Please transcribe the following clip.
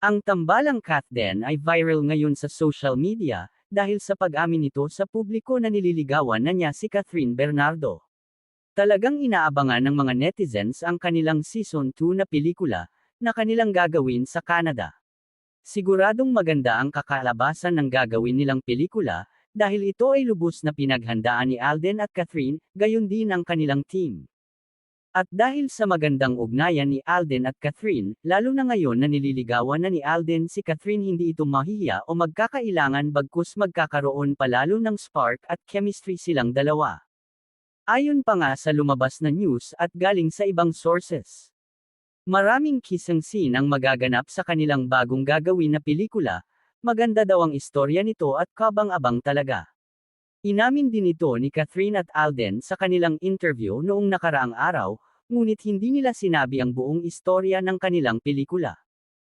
Ang tambalang Katden ay viral ngayon sa social media, dahil sa pag-amin nito sa publiko na nililigawan na niya si Catherine Bernardo. Talagang inaabangan ng mga netizens ang kanilang Season 2 na pelikula, na kanilang gagawin sa Canada. Siguradong maganda ang kakalabasan ng gagawin nilang pelikula, dahil ito ay lubos na pinaghandaan ni Alden at Catherine, gayon din ang kanilang team. At dahil sa magandang ugnayan ni Alden at Catherine, lalo na ngayon na nililigawan na ni Alden si Catherine, hindi ito mahihiya o magkakailangan, bagkus magkakaroon palalo ng spark at chemistry silang dalawa. Ayon pa nga sa lumabas na news at galing sa ibang sources. Maraming kissing scene ang magaganap sa kanilang bagong gagawin na pelikula, maganda daw ang istorya nito at kabang-abang talaga. Inamin din ito ni Catherine at Alden sa kanilang interview noong nakaraang araw, ngunit hindi nila sinabi ang buong istorya ng kanilang pelikula.